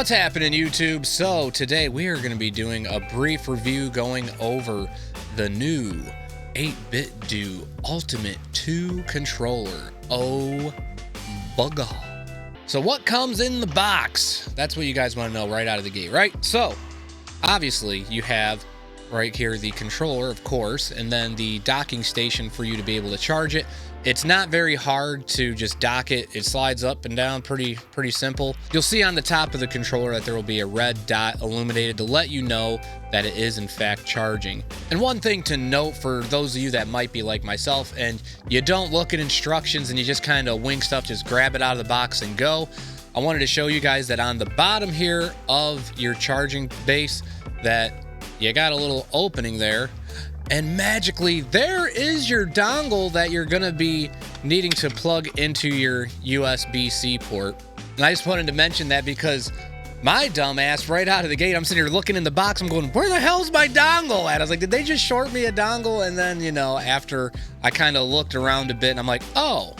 What's happening, YouTube? So today we are going to be doing a brief review going over the new 8bitdo Ultimate 2 controller. Oh, bugger. So what comes in the box? That's what you guys want to know right out of the gate, right? So obviously you have right here the controller, of course, and then the docking station for you to be able to charge it. It's not very hard to just dock it. It slides up and down pretty simple. You'll see on the top of the controller that there will be a red dot illuminated to let you know that it is in fact charging. And one thing to note for those of you that might be like myself and you don't look at instructions and you just kind of wing stuff, just grab it out of the box and go. I wanted to show you guys that on the bottom here of your charging base that you got a little opening there. And magically, there is your dongle that you're going to be needing to plug into your USB-C port. And I just wanted to mention that because my dumb ass, right out of the gate, I'm sitting here looking in the box. I'm going, where the hell's my dongle at? I was like, did they just short me a dongle? And then, you know, after I kind of looked around a bit, and I'm like, oh,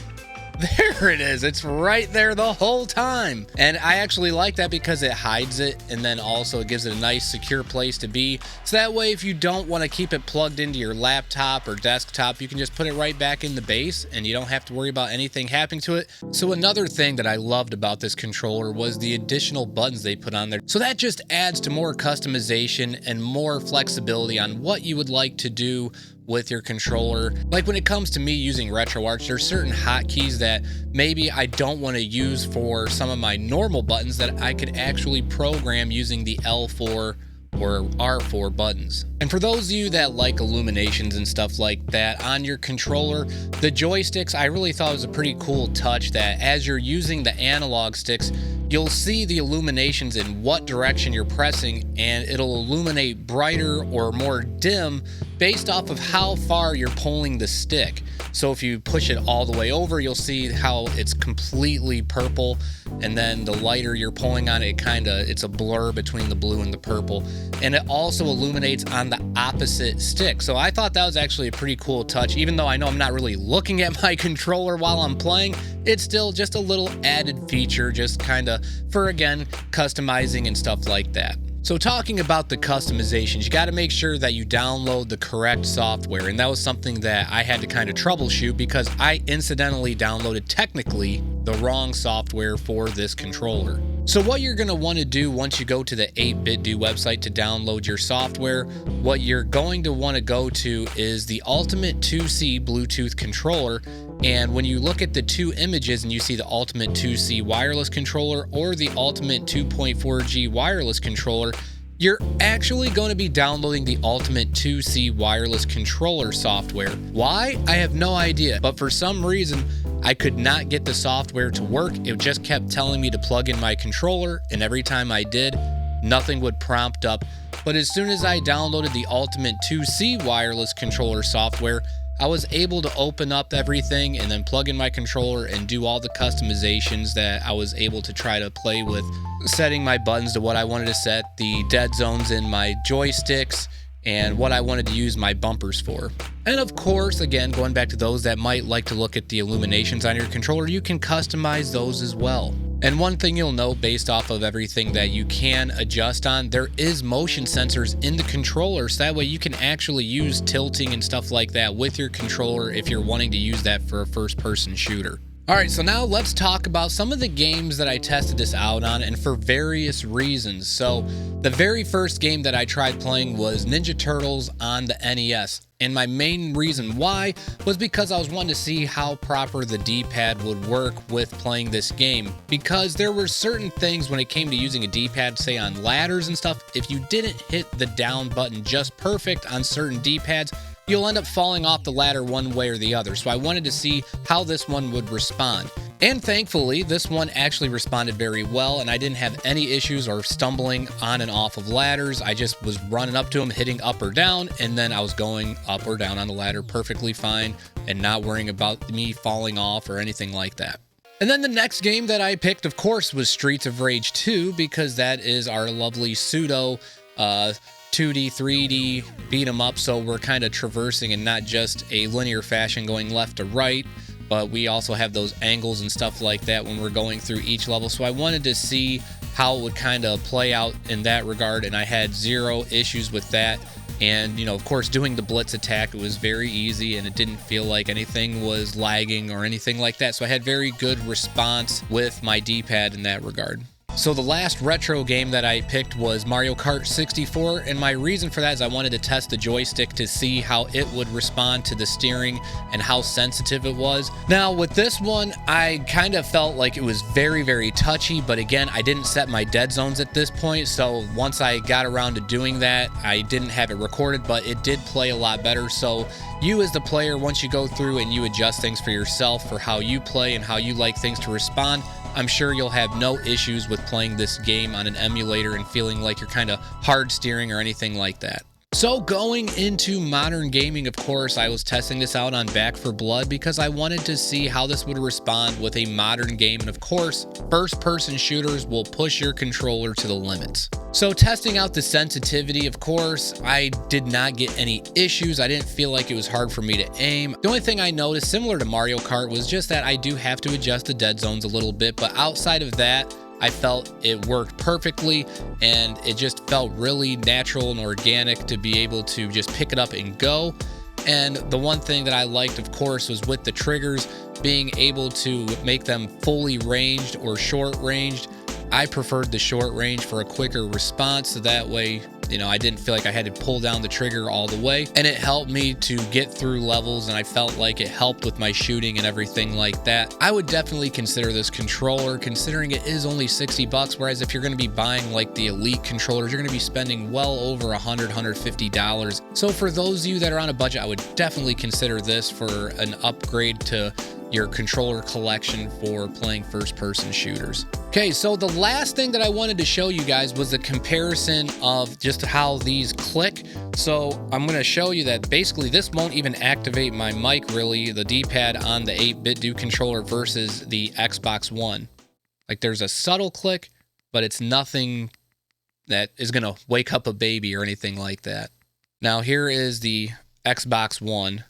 there it is. It's right there the whole time. And I actually like that because it hides it, and then also it gives it a nice secure place to be. So that way, if you don't want to keep it plugged into your laptop or desktop, you can just put it right back in the base and you don't have to worry about anything happening to it. So another thing that I loved about this controller was the additional buttons they put on there. So that just adds to more customization and more flexibility on what you would like to do with your controller. Like when it comes to me using RetroArch, there's certain hotkeys that maybe I don't want to use for some of my normal buttons that I could actually program using the L4 or R4 buttons. And for those of you that like illuminations and stuff like that on your controller, the joysticks, I really thought was a pretty cool touch that as you're using the analog sticks, you'll see the illuminations in what direction you're pressing, and it'll illuminate brighter or more dim based off of how far you're pulling the stick. So if you push it all the way over, you'll see how it's completely purple, and then the lighter you're pulling on it, it's a blur between the blue and the purple. And it also illuminates on the opposite stick. So I thought that was actually a pretty cool touch. Even though I know I'm not really looking at my controller while I'm playing, it's still just a little added feature, just kind of for, again, customizing and stuff like that. So talking about the customizations, you got to make sure that you download the correct software. And that was something that I had to kind of troubleshoot because I incidentally downloaded technically the wrong software for this controller. So what you're going to want to do once you go to the 8bitdo website to download your software, what you're going to want to go to is the Ultimate 2C Bluetooth controller. And when you look at the two images and you see the Ultimate 2C wireless controller or the Ultimate 2.4G wireless controller, you're actually going to be downloading the Ultimate 2C wireless controller software. Why? I have no idea, but for some reason, I could not get the software to work. It just kept telling me to plug in my controller, and every time I did, nothing would prompt up. But as soon as I downloaded the Ultimate 2C wireless controller software, I was able to open up everything and then plug in my controller and do all the customizations that I was able to try to play with, setting my buttons to what I wanted to set, the dead zones in my joysticks, and what I wanted to use my bumpers for. And of course, again, going back to those that might like to look at the illuminations on your controller, you can customize those as well. And one thing you'll note based off of everything that you can adjust on, there is motion sensors in the controller, so that way you can actually use tilting and stuff like that with your controller if you're wanting to use that for a first-person shooter. Alright, so now let's talk about some of the games that I tested this out on and for various reasons. So the very first game that I tried playing was Ninja Turtles on the NES. And my main reason why was because I was wanting to see how proper the D-pad would work with playing this game. Because there were certain things when it came to using a D-pad, say on ladders and stuff, if you didn't hit the down button just perfect on certain D-pads, you'll end up falling off the ladder one way or the other. So I wanted to see how this one would respond. And thankfully, this one actually responded very well, and I didn't have any issues or stumbling on and off of ladders. I just was running up to them, hitting up or down, and then I was going up or down on the ladder perfectly fine and not worrying about me falling off or anything like that. And then the next game that I picked, of course, was Streets of Rage 2, because that is our lovely pseudo 2D, 3D beat 'em up, so we're kind of traversing in not just a linear fashion going left to right, but we also have those angles and stuff like that when we're going through each level. So I wanted to see how it would kind of play out in that regard, and I had zero issues with that. And, you know, of course, doing the blitz attack, it was very easy and it didn't feel like anything was lagging or anything like that. So I had very good response with my D-pad in that regard. So the last retro game that I picked was Mario Kart 64, and my reason for that is I wanted to test the joystick to see how it would respond to the steering and how sensitive it was. Now with this one, I kind of felt like it was very, very touchy, but again, I didn't set my dead zones at this point, so once I got around to doing that, I didn't have it recorded, but it did play a lot better. So you as the player, once you go through and you adjust things for yourself for how you play and how you like things to respond, I'm sure you'll have no issues with playing this game on an emulator and feeling like you're kind of hard steering or anything like that. So going into modern gaming, of course, I was testing this out on Back 4 Blood because I wanted to see how this would respond with a modern game. And of course, first-person shooters will push your controller to the limits. So testing out the sensitivity, of course, I did not get any issues. I didn't feel like it was hard for me to aim. The only thing I noticed, similar to Mario Kart, was just that I do have to adjust the dead zones a little bit. But outside of that, I felt it worked perfectly, and it just felt really natural and organic to be able to just pick it up and go. And the one thing that I liked, of course, was with the triggers, being able to make them fully ranged or short ranged. I preferred the short range for a quicker response, so that way, you know, I didn't feel like I had to pull down the trigger all the way, and it helped me to get through levels, and I felt like it helped with my shooting and everything like that. I would definitely consider this controller, considering it is only 60 bucks, whereas if you're going to be buying like the Elite controllers, you're going to be spending well over $150. So for those of you that are on a budget, I would definitely consider this for an upgrade to your controller collection for playing first-person shooters. Okay, so the last thing that I wanted to show you guys was the comparison of just how these click. So I'm going to show you that basically this won't even activate my mic really, the D-pad on the 8bitdo controller versus the Xbox One. Like there's a subtle click, but it's nothing that is going to wake up a baby or anything like that. Now here is the Xbox One.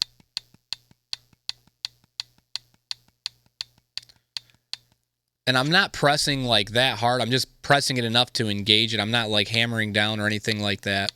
And I'm not pressing like that hard. I'm just pressing it enough to engage it. I'm not like hammering down or anything like that.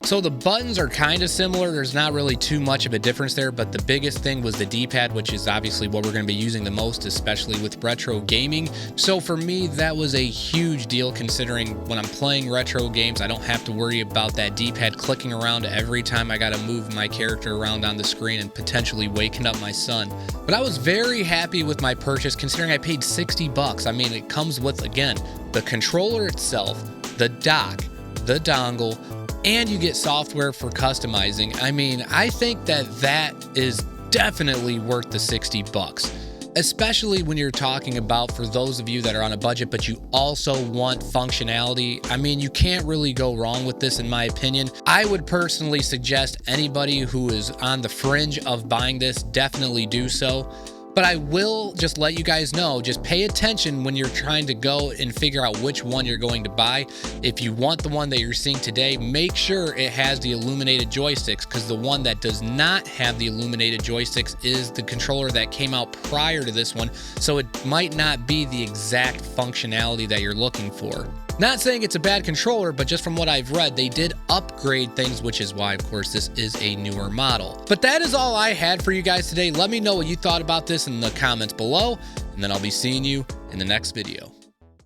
So the buttons are kind of similar. There's not really too much of a difference there, but the biggest thing was the D-pad, which is obviously what we're going to be using the most, especially with retro gaming. So for me, that was a huge deal, considering when I'm playing retro games, I don't have to worry about that D-pad clicking around every time I got to move my character around on the screen and potentially waking up my son. But I was very happy with my purchase, considering I paid 60 bucks. I mean, it comes with, again, the controller itself, the dock, the dongle, and you get software for customizing. I mean, I think that that is definitely worth the 60 bucks, especially when you're talking about for those of you that are on a budget, but you also want functionality. I mean, you can't really go wrong with this, in my opinion. I would personally suggest anybody who is on the fringe of buying this definitely do so. But I will just let you guys know, just pay attention when you're trying to go and figure out which one you're going to buy. If you want the one that you're seeing today, make sure it has the illuminated joysticks, because the one that does not have the illuminated joysticks is the controller that came out prior to this one. So it might not be the exact functionality that you're looking for. Not saying it's a bad controller, but just from what I've read, they did upgrade things, which is why, of course, this is a newer model. But that is all I had for you guys today. Let me know what you thought about this in the comments below, and then I'll be seeing you in the next video.